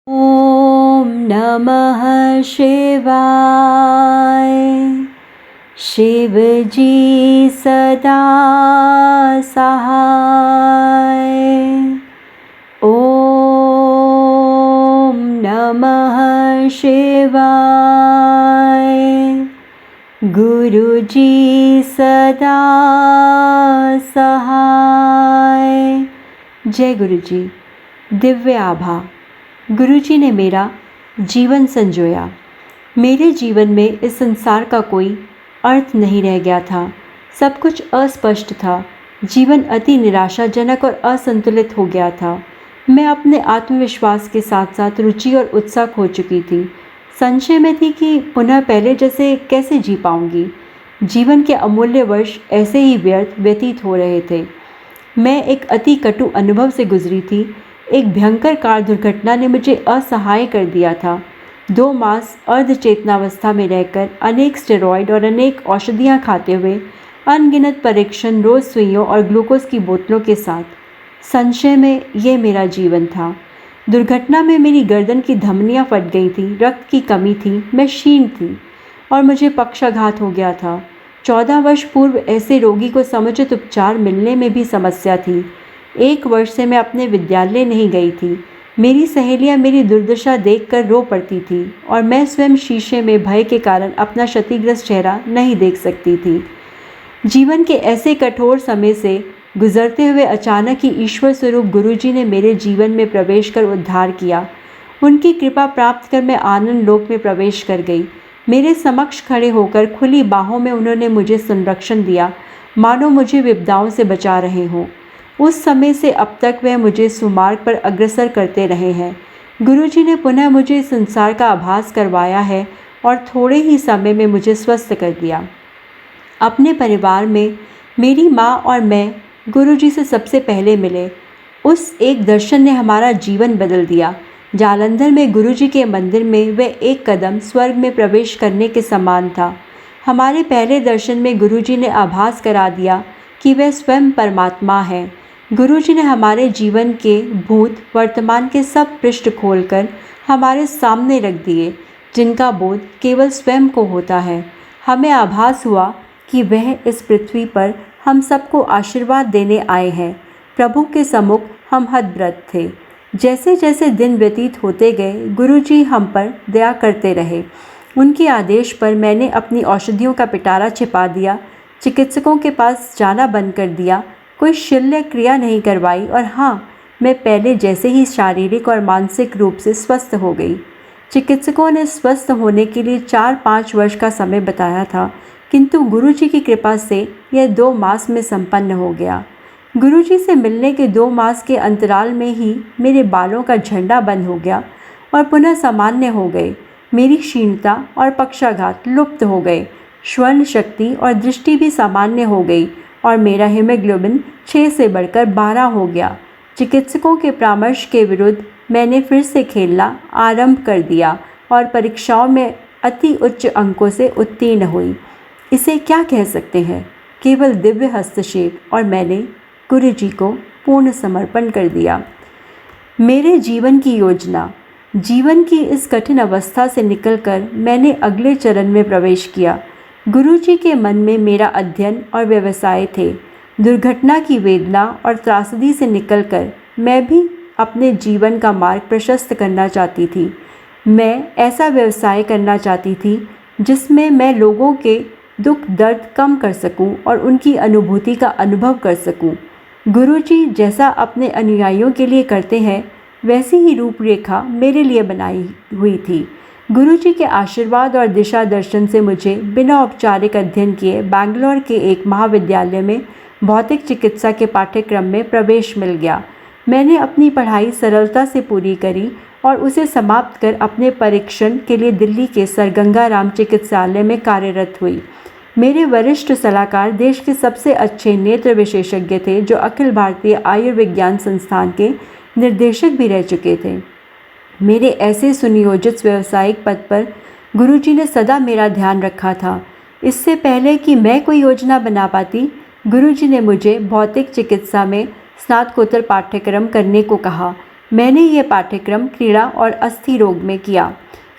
ॐ नमः शिवाय। शिवजी सदा सहाय। ॐ नमः शिवाय। गुरुजी सदा सहाय। जय गुरुजी। दिव्य आभा। गुरुजी ने मेरा जीवन संजोया। मेरे जीवन में इस संसार का कोई अर्थ नहीं रह गया था। सब कुछ अस्पष्ट था। जीवन अति निराशाजनक और असंतुलित हो गया था। मैं अपने आत्मविश्वास के साथ साथ रुचि और उत्साह खो चुकी थी। संशय में थी कि पुनः पहले जैसे कैसे जी पाऊंगी। जीवन के अमूल्य वर्ष ऐसे ही व्यतीत हो रहे थे। मैं एक अति कटु अनुभव से गुजरी थी। एक भयंकर कार दुर्घटना ने मुझे असहाय कर दिया था। 2 मास अर्धचेतनावस्था में रहकर अनेक स्टेरॉयड और अनेक औषधियाँ खाते हुए, अनगिनत परीक्षण, रोज सुइयों और ग्लूकोज की बोतलों के साथ, संशय में ये मेरा जीवन था। दुर्घटना में मेरी गर्दन की धमनियाँ फट गई थी, रक्त की कमी थी, मैं क्षीण थी और मुझे पक्षाघात हो गया था। 14 वर्ष पूर्व ऐसे रोगी को समुचित उपचार मिलने में भी समस्या थी। 1 वर्ष से मैं अपने विद्यालय नहीं गई थी। मेरी सहेलियां मेरी दुर्दशा देखकर रो पड़ती थी और मैं स्वयं शीशे में भय के कारण अपना क्षतिग्रस्त चेहरा नहीं देख सकती थी। जीवन के ऐसे कठोर समय से गुजरते हुए अचानक ही ईश्वर स्वरूप गुरुजी ने मेरे जीवन में प्रवेश कर उद्धार किया। उनकी कृपा प्राप्त कर मैं आनंद लोक में प्रवेश कर गई। मेरे समक्ष खड़े होकर खुली बाहों में उन्होंने मुझे संरक्षण दिया, मानो मुझे विपदाओं से बचा रहे हों। उस समय से अब तक वह मुझे सुमार्ग पर अग्रसर करते रहे हैं। गुरुजी ने पुनः मुझे संसार का आभास करवाया है और थोड़े ही समय में मुझे स्वस्थ कर दिया। अपने परिवार में मेरी माँ और मैं गुरुजी से सबसे पहले मिले। उस एक दर्शन ने हमारा जीवन बदल दिया। जालंधर में गुरुजी के मंदिर में वह एक कदम स्वर्ग में प्रवेश करने के समान था। हमारे पहले दर्शन में गुरुजी ने आभास करा दिया कि वह स्वयं परमात्मा है। गुरुजी ने हमारे जीवन के भूत वर्तमान के सब पृष्ठ खोलकर हमारे सामने रख दिए, जिनका बोध केवल स्वयं को होता है। हमें आभास हुआ कि वह इस पृथ्वी पर हम सबको आशीर्वाद देने आए हैं। प्रभु के सम्मुख हम हतप्रभ थे। जैसे जैसे दिन व्यतीत होते गए, गुरुजी हम पर दया करते रहे। उनके आदेश पर मैंने अपनी औषधियों का पिटारा छिपा दिया, चिकित्सकों के पास जाना बंद कर दिया, कोई शल्य क्रिया नहीं करवाई और हाँ, मैं पहले जैसे ही शारीरिक और मानसिक रूप से स्वस्थ हो गई। चिकित्सकों ने स्वस्थ होने के लिए 4-5 वर्ष का समय बताया था, किंतु गुरुजी की कृपा से यह 2 मास में संपन्न हो गया। गुरुजी से मिलने के 2 मास के अंतराल में ही मेरे बालों का झंडा बंद हो गया और पुनः सामान्य हो गए। मेरी क्षीणता और पक्षाघात लुप्त हो गए। श्रवण शक्ति और दृष्टि भी सामान्य हो गई और मेरा हीमोग्लोबिन 6 से बढ़कर 12 हो गया। चिकित्सकों के परामर्श के विरुद्ध मैंने फिर से खेलना आरंभ कर दिया और परीक्षाओं में अति उच्च अंकों से उत्तीर्ण हुई। इसे क्या कह सकते हैं? केवल दिव्य हस्तक्षेप। और मैंने गुरुजी को पूर्ण समर्पण कर दिया। मेरे जीवन की योजना। जीवन की इस कठिन अवस्था से निकलकर मैंने अगले चरण में प्रवेश किया। गुरुजी के मन में मेरा अध्ययन और व्यवसाय थे। दुर्घटना की वेदना और त्रासदी से निकलकर मैं भी अपने जीवन का मार्ग प्रशस्त करना चाहती थी। मैं ऐसा व्यवसाय करना चाहती थी जिसमें मैं लोगों के दुख दर्द कम कर सकूं और उनकी अनुभूति का अनुभव कर सकूं। गुरुजी जैसा अपने अनुयायियों के लिए करते हैं, वैसी ही रूपरेखा मेरे लिए बनाई हुई थी। गुरुजी के आशीर्वाद और दिशा दर्शन से मुझे बिना औपचारिक अध्ययन किए बैंगलोर के एक महाविद्यालय में भौतिक चिकित्सा के पाठ्यक्रम में प्रवेश मिल गया। मैंने अपनी पढ़ाई सरलता से पूरी करी और उसे समाप्त कर अपने परीक्षण के लिए दिल्ली के सर गंगाराम चिकित्सालय में कार्यरत हुई। मेरे वरिष्ठ सलाहकार देश के सबसे अच्छे नेत्र विशेषज्ञ थे, जो अखिल भारतीय आयुर्विज्ञान संस्थान के निर्देशक भी रह चुके थे। मेरे ऐसे सुनियोजित व्यावसायिक पद पर गुरुजी ने सदा मेरा ध्यान रखा था। इससे पहले कि मैं कोई योजना बना पाती, गुरुजी ने मुझे भौतिक चिकित्सा में स्नातकोत्तर पाठ्यक्रम करने को कहा। मैंने यह पाठ्यक्रम क्रीड़ा और अस्थि रोग में किया।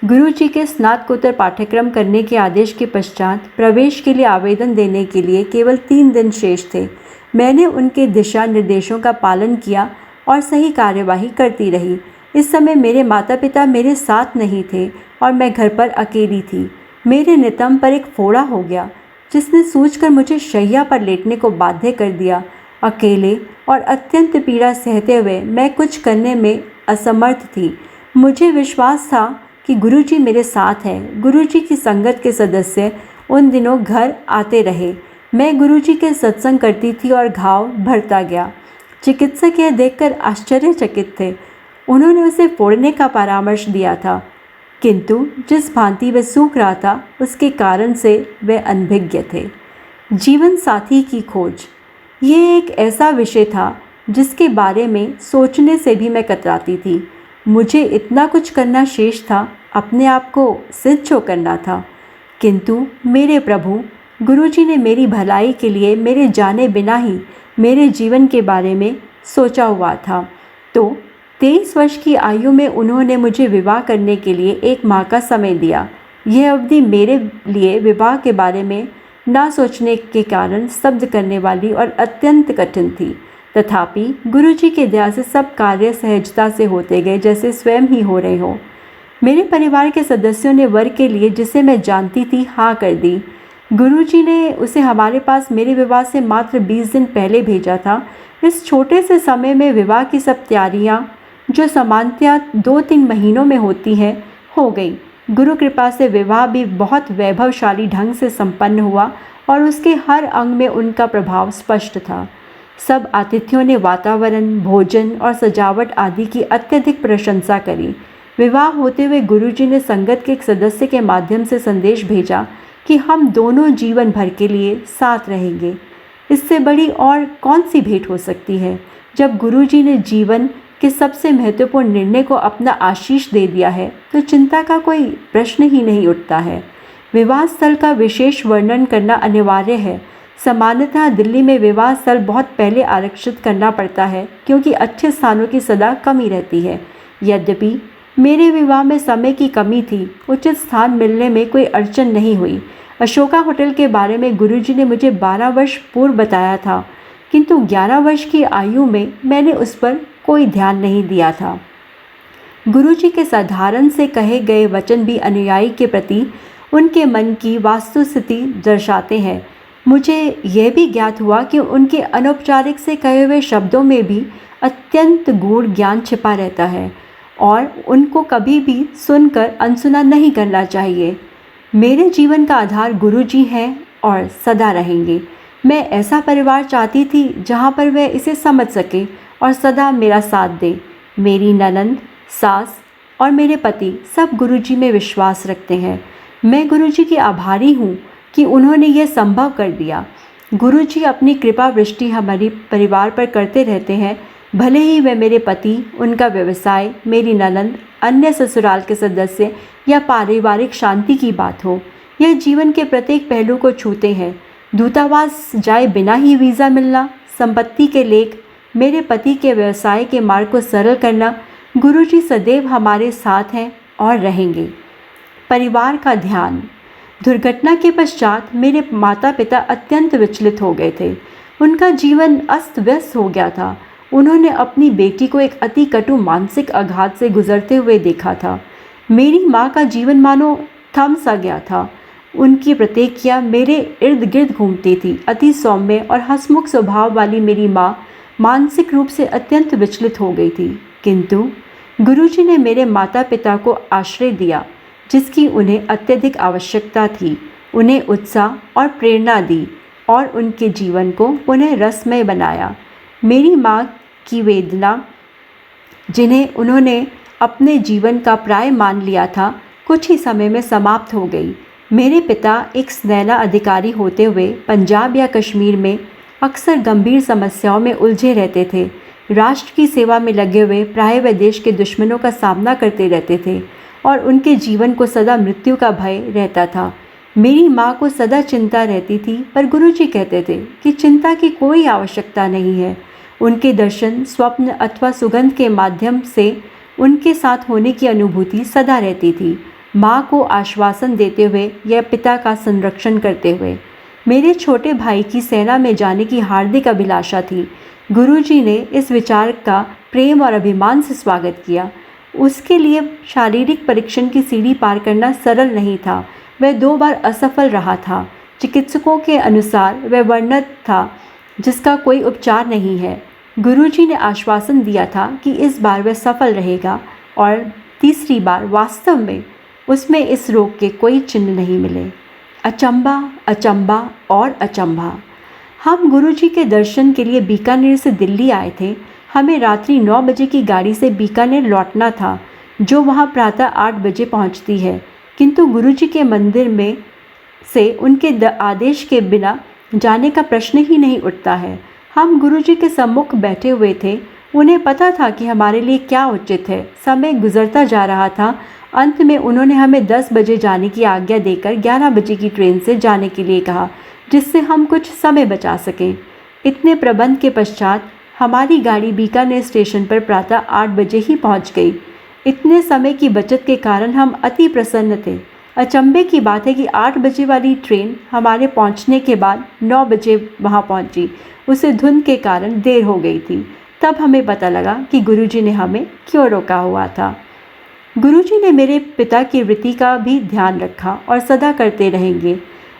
गुरुजी के स्नातकोत्तर पाठ्यक्रम करने के आदेश के पश्चात प्रवेश के लिए आवेदन देने के लिए केवल 3 दिन शेष थे। मैंने उनके दिशा निर्देशों का पालन किया और सही कार्यवाही करती रही। इस समय मेरे माता पिता मेरे साथ नहीं थे और मैं घर पर अकेली थी। मेरे नितंब पर एक फोड़ा हो गया जिसने सूझकर मुझे शैया पर लेटने को बाध्य कर दिया। अकेले और अत्यंत पीड़ा सहते हुए मैं कुछ करने में असमर्थ थी। मुझे विश्वास था कि गुरुजी मेरे साथ हैं। गुरुजी की संगत के सदस्य उन दिनों घर आते रहे। मैं गुरुजी के सत्संग करती थी और घाव भरता गया। चिकित्सक यह देखकर आश्चर्यचकित थे। उन्होंने उसे फोड़ने का परामर्श दिया था, किंतु जिस भांति वह सूख रहा था उसके कारण से वे अनभिज्ञ थे। जीवन साथी की खोज, ये एक ऐसा विषय था जिसके बारे में सोचने से भी मैं कतराती थी। मुझे इतना कुछ करना शेष था, अपने आप को सिद्ध करना था, किंतु मेरे प्रभु गुरुजी ने मेरी भलाई के लिए मेरे जाने बिना ही मेरे जीवन के बारे में सोचा हुआ था। तो 23 वर्ष की आयु में उन्होंने मुझे विवाह करने के लिए 1 माह का समय दिया। यह अवधि मेरे लिए विवाह के बारे में ना सोचने के कारण स्तब्ध करने वाली और अत्यंत कठिन थी। तथापि गुरुजी के दया से सब कार्य सहजता से होते गए जैसे स्वयं ही हो रहे हो। मेरे परिवार के सदस्यों ने वर के लिए, जिसे मैं जानती थी, हाँ कर दी। गुरुजी ने उसे हमारे पास मेरे विवाह से मात्र 20 दिन पहले भेजा था। इस छोटे से समय में विवाह की सब तैयारियां, जो सामान्यतया 2-3 महीनों में होती हैं, हो गई। गुरु कृपा से विवाह भी बहुत वैभवशाली ढंग से संपन्न हुआ और उसके हर अंग में उनका प्रभाव स्पष्ट था। सब आतिथ्यों ने वातावरण, भोजन और सजावट आदि की अत्यधिक प्रशंसा करी। विवाह होते हुए गुरुजी ने संगत के एक सदस्य के माध्यम से संदेश भेजा कि हम दोनों जीवन भर के लिए साथ रहेंगे। इससे बड़ी और कौन सी भेंट हो सकती है। जब गुरुजी ने जीवन के सबसे महत्वपूर्ण निर्णय को अपना आशीष दे दिया है तो चिंता का कोई प्रश्न ही नहीं उठता है। विवाह स्थल का विशेष वर्णन करना अनिवार्य है। सामान्यतः दिल्ली में विवाह स्थल बहुत पहले आरक्षित करना पड़ता है क्योंकि अच्छे स्थानों की सदा कमी रहती है। यद्यपि मेरे विवाह में समय की कमी थी, उचित स्थान मिलने में कोई अड़चन नहीं हुई। अशोका होटल के बारे में गुरुजी ने मुझे 12 वर्ष पूर्व बताया था, किंतु 11 वर्ष की आयु में मैंने उस पर कोई ध्यान नहीं दिया था। गुरुजी के साधारण से कहे गए वचन भी अनुयायी के प्रति उनके मन की वास्तुस्थिति दर्शाते हैं। मुझे यह भी ज्ञात हुआ कि उनके अनौपचारिक से कहे हुए शब्दों में भी अत्यंत गूढ़ ज्ञान छिपा रहता है और उनको कभी भी सुनकर अनसुना नहीं करना चाहिए। मेरे जीवन का आधार गुरुजी हैं और सदा रहेंगे। मैं ऐसा परिवार चाहती थी जहाँ पर वह इसे समझ सके और सदा मेरा साथ दे। मेरी ननंद, सास और मेरे पति सब गुरुजी में विश्वास रखते हैं। मैं गुरुजी की आभारी हूँ कि उन्होंने यह संभव कर दिया। गुरुजी अपनी कृपा वृष्टि हमारे परिवार पर करते रहते हैं, भले ही वह मेरे पति, उनका व्यवसाय, मेरी ननंद, अन्य ससुराल के सदस्य या पारिवारिक शांति की बात हो। यह जीवन के प्रत्येक पहलू को छूते हैं। दूतावास जाए बिना ही वीज़ा मिलना, संपत्ति के लेख, मेरे पति के व्यवसाय के मार्ग को सरल करना, गुरुजी सदैव हमारे साथ हैं और रहेंगे। परिवार का ध्यान। दुर्घटना के पश्चात मेरे माता पिता अत्यंत विचलित हो गए थे। उनका जीवन अस्त व्यस्त हो गया था। उन्होंने अपनी बेटी को एक अति कटु मानसिक आघात से गुजरते हुए देखा था। मेरी माँ का जीवन मानो थम सा गया था। उनकी प्रतिक्रिया मेरे इर्द गिर्द घूमती थी। अति सौम्य और हंसमुख स्वभाव वाली मेरी माँ मानसिक रूप से अत्यंत विचलित हो गई थी, किंतु गुरुजी ने मेरे माता पिता को आश्रय दिया जिसकी उन्हें अत्यधिक आवश्यकता थी। उन्हें उत्साह और प्रेरणा दी और उनके जीवन को पुनः रसमय बनाया। मेरी माँ की वेदना, जिन्हें उन्होंने अपने जीवन का प्राय मान लिया था, कुछ ही समय में समाप्त हो गई। मेरे पिता एक सुनहरा अधिकारी होते हुए पंजाब या कश्मीर में अक्सर गंभीर समस्याओं में उलझे रहते थे। राष्ट्र की सेवा में लगे हुए प्राय वे देश के दुश्मनों का सामना करते रहते थे और उनके जीवन को सदा मृत्यु का भय रहता था। मेरी माँ को सदा चिंता रहती थी, पर गुरुजी कहते थे कि चिंता की कोई आवश्यकता नहीं है। उनके दर्शन, स्वप्न अथवा सुगंध के माध्यम से उनके साथ होने की अनुभूति सदा रहती थी, माँ को आश्वासन देते हुए या पिता का संरक्षण करते हुए। मेरे छोटे भाई की सेना में जाने की हार्दिक अभिलाषा थी। गुरुजी ने इस विचार का प्रेम और अभिमान से स्वागत किया। उसके लिए शारीरिक परीक्षण की सीढ़ी पार करना सरल नहीं था। वह 2 बार असफल रहा था। चिकित्सकों के अनुसार वह वर्णत था जिसका कोई उपचार नहीं है। गुरुजी ने आश्वासन दिया था कि इस बार वह सफल रहेगा और तीसरी बार वास्तव में उसमें इस रोग के कोई चिन्ह नहीं मिले। अचंबा, अचंबा और अचंबा। हम गुरुजी के दर्शन के लिए बीकानेर से दिल्ली आए थे। हमें रात्रि 9 बजे की गाड़ी से बीकानेर लौटना था, जो वहाँ प्रातः 8 बजे पहुँचती है, किंतु गुरुजी के मंदिर में से उनके आदेश के बिना जाने का प्रश्न ही नहीं उठता है। हम गुरुजी के सम्मुख बैठे हुए थे। उन्हें पता था कि हमारे लिए क्या उचित है। समय गुजरता जा रहा था। अंत में उन्होंने हमें 10 बजे जाने की आज्ञा देकर 11 बजे की ट्रेन से जाने के लिए कहा, जिससे हम कुछ समय बचा सकें। इतने प्रबंध के पश्चात हमारी गाड़ी बीकानेर स्टेशन पर प्रातः 8 बजे ही पहुंच गई। इतने समय की बचत के कारण हम अति प्रसन्न थे। अचंभे की बात है कि 8 बजे वाली ट्रेन हमारे पहुंचने के बाद 9 बजे वहां पहुंची। उसे धुंध के कारण देर हो गई थी। तब हमें पता लगा कि गुरुजी ने हमें क्यों रोका हुआ था। गुरुजी ने मेरे पिता की वृत्ति का भी ध्यान रखा और सदा करते रहेंगे।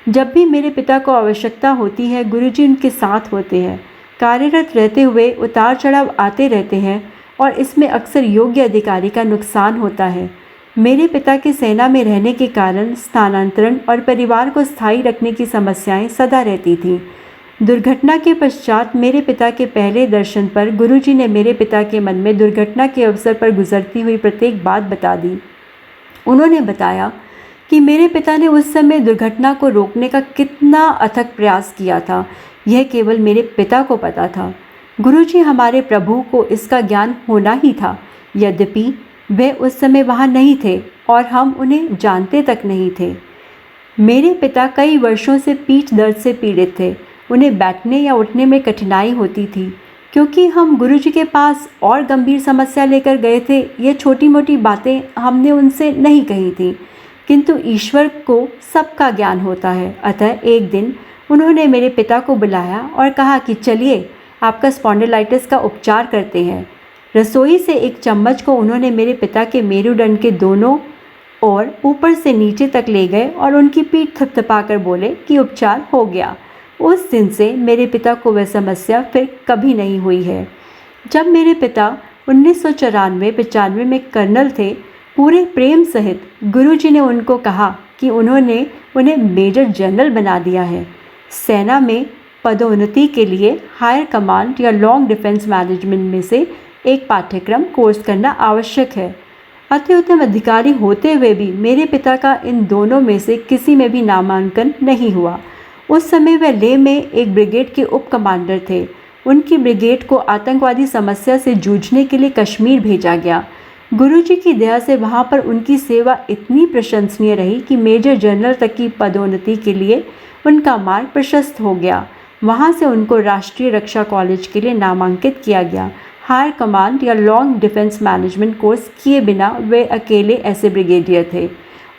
जब भी मेरे पिता को आवश्यकता होती है, गुरुजी उनके साथ होते हैं। कार्यरत रहते हुए उतार चढ़ाव आते रहते हैं और इसमें अक्सर योग्य अधिकारी का नुकसान होता है। मेरे पिता के सेना में रहने के कारण स्थानांतरण और परिवार को स्थायी रखने की समस्याएं सदा रहती थीं। दुर्घटना के पश्चात मेरे पिता के पहले दर्शन पर गुरुजी ने मेरे पिता के मन में दुर्घटना के अवसर पर गुजरती हुई प्रत्येक बात बता दी। उन्होंने बताया कि मेरे पिता ने उस समय दुर्घटना को रोकने का कितना अथक प्रयास किया था। यह केवल मेरे पिता को पता था। गुरुजी हमारे प्रभु को इसका ज्ञान होना ही था, यद्यपि वे उस समय वहाँ नहीं थे और हम उन्हें जानते तक नहीं थे। मेरे पिता कई वर्षों से पीठ दर्द से पीड़ित थे। उन्हें बैठने या उठने में कठिनाई होती थी। क्योंकि हम गुरुजी के पास और गंभीर समस्या लेकर गए थे, ये छोटी मोटी बातें हमने उनसे नहीं कही थी, किंतु ईश्वर को सबका ज्ञान होता है। अतः एक दिन उन्होंने मेरे पिता को बुलाया और कहा कि चलिए आपका स्पॉन्डिलाइटिस का उपचार करते हैं। रसोई से एक चम्मच को उन्होंने मेरे पिता के मेरुदंड के दोनों ओर ऊपर से नीचे तक ले गए और उनकी पीठ थपथपाकर बोले कि उपचार हो गया। उस दिन से मेरे पिता को वह समस्या फिर कभी नहीं हुई है। जब मेरे पिता 1994-95 में कर्नल थे, पूरे प्रेम सहित गुरुजी ने उनको कहा कि उन्होंने उन्हें मेजर जनरल बना दिया है। सेना में पदोन्नति के लिए हायर कमांड या लॉन्ग डिफेंस मैनेजमेंट में से एक पाठ्यक्रम कोर्स करना आवश्यक है। अति उत्तम अधिकारी होते हुए भी मेरे पिता का इन दोनों में से किसी में भी नामांकन नहीं हुआ। उस समय वह लेह में एक ब्रिगेड के उप कमांडर थे। उनकी ब्रिगेड को आतंकवादी समस्या से जूझने के लिए कश्मीर भेजा गया। गुरुजी की दया से वहां पर उनकी सेवा इतनी प्रशंसनीय रही कि मेजर जनरल तक की पदोन्नति के लिए उनका मार्ग प्रशस्त हो गया। वहां से उनको राष्ट्रीय रक्षा कॉलेज के लिए नामांकित किया गया। हायर कमांड या लॉन्ग डिफेंस मैनेजमेंट कोर्स किए बिना वे अकेले ऐसे ब्रिगेडियर थे।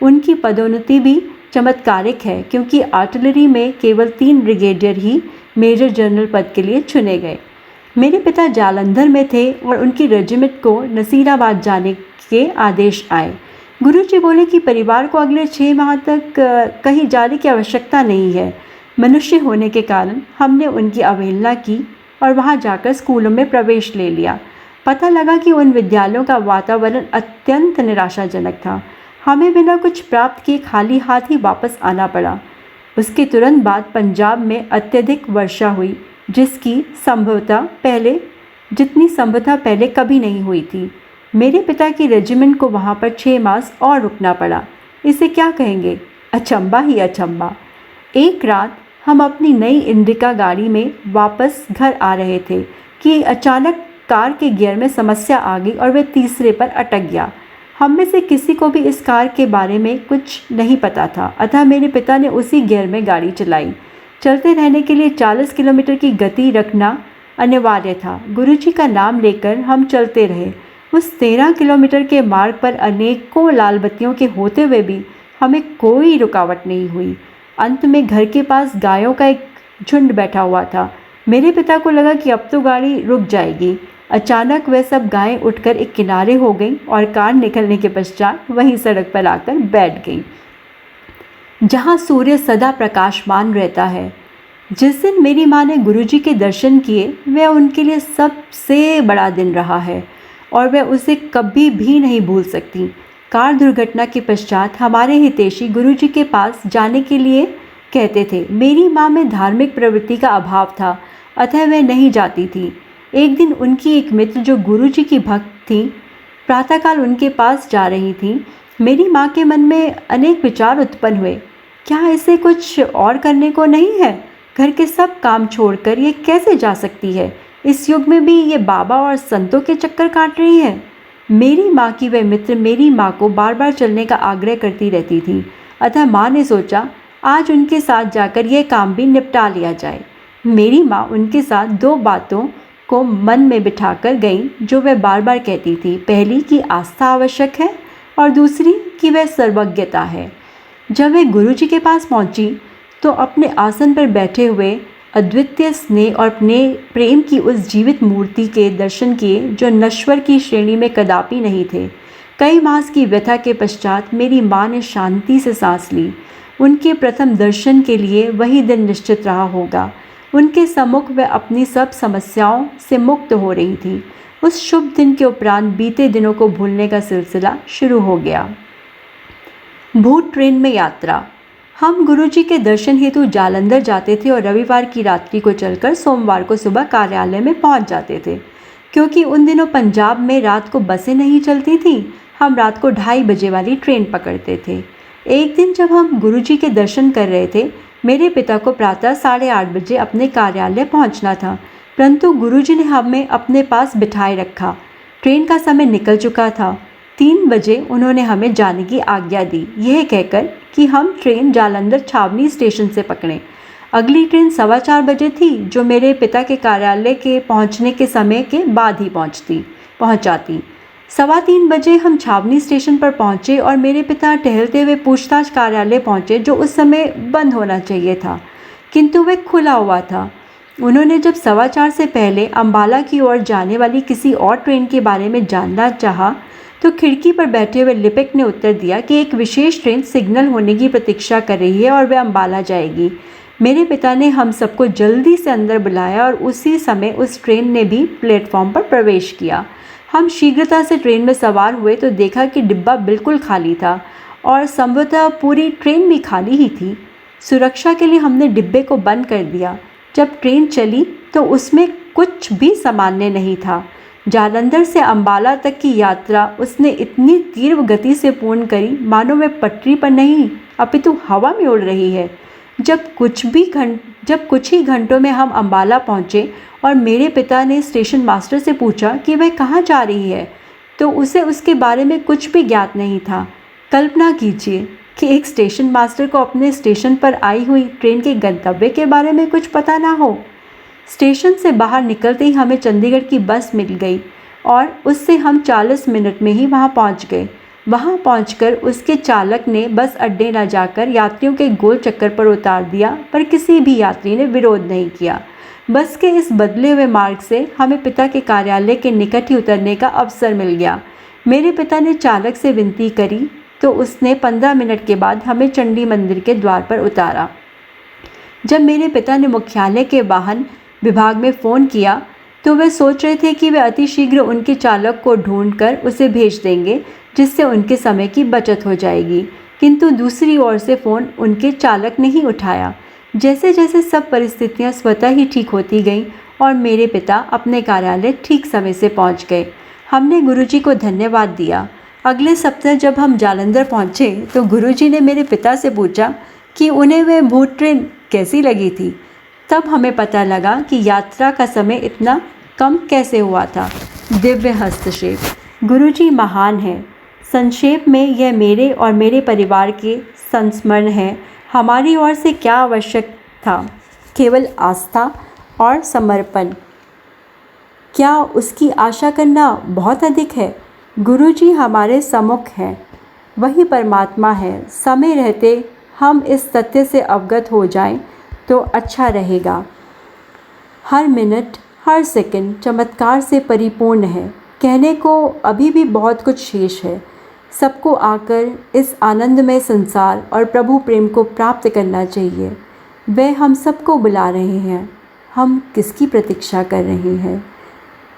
उनकी पदोन्नति भी चमत्कारिक है, क्योंकि आर्टिलरी में केवल 3 ब्रिगेडियर ही मेजर जनरल पद के लिए चुने गए। मेरे पिता जालंधर में थे और उनकी रेजिमेंट को नसीराबाद जाने के आदेश आए। गुरुजी बोले कि परिवार को अगले 6 माह तक कहीं जाने की आवश्यकता नहीं है। मनुष्य होने के कारण हमने उनकी अवहेलना की और वहां जाकर स्कूलों में प्रवेश ले लिया। पता लगा कि उन विद्यालयों का वातावरण अत्यंत निराशाजनक था। हमें बिना कुछ प्राप्त किए खाली हाथ ही वापस आना पड़ा। उसके तुरंत बाद पंजाब में अत्यधिक वर्षा हुई, जितनी संभवतः पहले कभी नहीं हुई थी। मेरे पिता की रेजिमेंट को वहाँ पर 6 मास और रुकना पड़ा। इसे क्या कहेंगे? अचंबा ही अचंबा। एक रात हम अपनी नई इंडिका गाड़ी में वापस घर आ रहे थे कि अचानक कार के गियर में समस्या आ गई और वह तीसरे पर अटक गया। हम में से किसी को भी इस कार के बारे में कुछ नहीं पता था, अतः मेरे पिता ने उसी गियर में गाड़ी चलाई। चलते रहने के लिए 40 किलोमीटर की गति रखना अनिवार्य था। गुरुजी का नाम लेकर हम चलते रहे। उस 13 किलोमीटर के मार्ग पर अनेकों लाल बत्तियों के होते हुए भी हमें कोई रुकावट नहीं हुई। अंत में घर के पास गायों का एक झुंड बैठा हुआ था। मेरे पिता को लगा कि अब तो गाड़ी रुक जाएगी। अचानक वह सब गायें उठकर एक किनारे हो गईं और कार निकलने के पश्चात वहीं सड़क पर आकर बैठ गईं, जहां सूर्य सदा प्रकाशमान रहता है। जिस दिन मेरी माँ ने गुरुजी के दर्शन किए, वह उनके लिए सबसे बड़ा दिन रहा है और वह उसे कभी भी नहीं भूल सकती। कार दुर्घटना के पश्चात हमारे हितैषी गुरुजी के पास जाने के लिए कहते थे। मेरी माँ में धार्मिक प्रवृत्ति का अभाव था, अतः वह नहीं जाती थी। एक दिन उनकी एक मित्र जो गुरुजी की भक्त थी, प्रातःकाल उनके पास जा रही थी। मेरी माँ के मन में अनेक विचार उत्पन्न हुए। क्या इसे कुछ और करने को नहीं है? घर के सब काम छोड़कर ये कैसे जा सकती है? इस युग में भी ये बाबा और संतों के चक्कर काट रही है। मेरी माँ की वह मित्र मेरी माँ को बार बार चलने का आग्रह करती रहती थी, अतः माँ ने सोचा आज उनके साथ जाकर यह काम भी निपटा लिया जाए। मेरी माँ उनके साथ दो बातों को मन में बिठाकर गई जो वह बार बार कहती थी। पहली कि आस्था आवश्यक है और दूसरी कि वह सर्वज्ञता है। जब वह गुरुजी के पास पहुंची तो अपने आसन पर बैठे हुए अद्वितीय स्नेह और अपने प्रेम की उस जीवित मूर्ति के दर्शन किए जो नश्वर की श्रेणी में कदापि नहीं थे। कई मास की व्यथा के पश्चात मेरी माँ ने शांति से सांस ली। उनके प्रथम दर्शन के लिए वही दिन निश्चित रहा होगा। उनके सम्मुख वह अपनी सब समस्याओं से मुक्त हो रही थी। उस शुभ दिन के उपरांत बीते दिनों को भूलने का सिलसिला शुरू हो गया। भूत ट्रेन में यात्रा। हम गुरुजी के दर्शन हेतु जालंधर जाते थे और रविवार की रात्रि को चलकर सोमवार को सुबह कार्यालय में पहुंच जाते थे। क्योंकि उन दिनों पंजाब में रात को बसें नहीं चलती थीं, हम रात को 2:30 बजे वाली ट्रेन पकड़ते थे। एक दिन जब हम गुरुजी के दर्शन कर रहे थे, मेरे पिता को प्रातः 8:30 बजे अपने कार्यालय पहुंचना था, परंतु गुरुजी ने हमें अपने पास बिठाए रखा। ट्रेन का समय निकल चुका था। 3 बजे उन्होंने हमें जाने की आज्ञा दी, यह कहकर कि हम ट्रेन जालंधर छावनी स्टेशन से पकड़ें। अगली ट्रेन 4:15 बजे थी, जो मेरे पिता के कार्यालय के पहुंचने के समय के बाद ही पहुंचाती। 3:15 बजे हम छावनी स्टेशन पर पहुंचे और मेरे पिता टहलते हुए पूछताछ कार्यालय पहुंचे, जो उस समय बंद होना चाहिए था, किंतु वह खुला हुआ था। उन्होंने जब 4:15 से पहले अंबाला की ओर जाने वाली किसी और ट्रेन के बारे में जानना चाहा, तो खिड़की पर बैठे हुए लिपिक ने उत्तर दिया कि एक विशेष ट्रेन सिग्नल होने की प्रतीक्षा कर रही है और वह अंबाला जाएगी। मेरे पिता ने हम सबको जल्दी से अंदर बुलाया और उसी समय उस ट्रेन ने भी प्लेटफॉर्म पर प्रवेश किया। हम शीघ्रता से ट्रेन में सवार हुए तो देखा कि डिब्बा बिल्कुल खाली था और संभवतः पूरी ट्रेन भी खाली ही थी। सुरक्षा के लिए हमने डिब्बे को बंद कर दिया। जब ट्रेन चली तो उसमें कुछ भी सामान्य नहीं था। जालंधर से अंबाला तक की यात्रा उसने इतनी तीव्र गति से पूर्ण करी मानो वह पटरी पर नहीं अपितु हवा में उड़ रही है। जब कुछ ही घंटों में हम अंबाला पहुँचे और मेरे पिता ने स्टेशन मास्टर से पूछा कि वह कहाँ जा रही है, तो उसे उसके बारे में कुछ भी ज्ञात नहीं था। कल्पना कीजिए कि एक स्टेशन मास्टर को अपने स्टेशन पर आई हुई ट्रेन के गंतव्य के बारे में कुछ पता ना हो। स्टेशन से बाहर निकलते ही हमें चंडीगढ़ की बस मिल गई और उससे हम 40 मिनट में ही वहां पहुंच गए। वहां पहुंचकर उसके चालक ने बस अड्डे न जाकर यात्रियों के गोल चक्कर पर उतार दिया, पर किसी भी यात्री ने विरोध नहीं किया। बस के इस बदले हुए मार्ग से हमें पिता के कार्यालय के निकट ही उतरने का अवसर मिल गया। मेरे पिता ने चालक से विनती करी तो उसने 15 मिनट के बाद हमें चंडी मंदिर के द्वार पर उतारा। जब मेरे पिता ने मुख्यालय के वाहन विभाग में फ़ोन किया तो वे सोच रहे थे कि वे अतिशीघ्र उनके चालक को ढूंढकर उसे भेज देंगे, जिससे उनके समय की बचत हो जाएगी। किंतु दूसरी ओर से फ़ोन उनके चालक ने ही उठाया। जैसे जैसे सब परिस्थितियां स्वतः ही ठीक होती गईं और मेरे पिता अपने कार्यालय ठीक समय से पहुंच गए। हमने गुरुजी को धन्यवाद दिया। अगले सप्ताह जब हम जालंधर पहुंचे तो गुरुजी ने मेरे पिता से पूछा कि उन्हें वह भूत ट्रेन कैसी लगी थी। तब हमें पता लगा कि यात्रा का समय इतना कम कैसे हुआ था। दिव्य हस्तक्षेप। गुरुजी महान हैं। संक्षेप में यह मेरे और मेरे परिवार के संस्मरण है। हमारी ओर से क्या आवश्यक था? केवल आस्था और समर्पण। क्या उसकी आशा करना बहुत अधिक है? गुरुजी हमारे सम्मुख हैं, वही परमात्मा है। समय रहते हम इस तथ्य से अवगत हो जाएं तो अच्छा रहेगा। हर मिनट, हर सेकंड चमत्कार से परिपूर्ण है। कहने को अभी भी बहुत कुछ शेष है। सबको आकर इस आनंदमय संसार और प्रभु प्रेम को प्राप्त करना चाहिए। वह हम सबको बुला रहे हैं। हम किसकी प्रतीक्षा कर रहे हैं?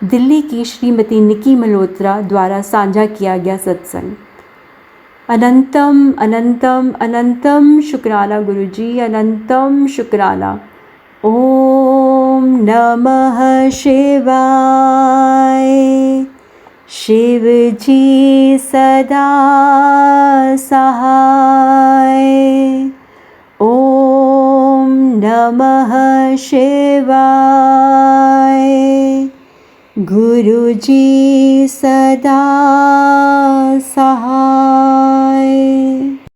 दिल्ली की श्रीमती निकी मल्होत्रा द्वारा साझा किया गया सत्संग। अनंतम अनंतम अनंतम शुक्राना गुरुजी, अनंतम शुक्राना। ओम नमः शिवाय। शिव जी सदा सहाय। ओम नमः शिवाय। गुरुजी सदा सहाय।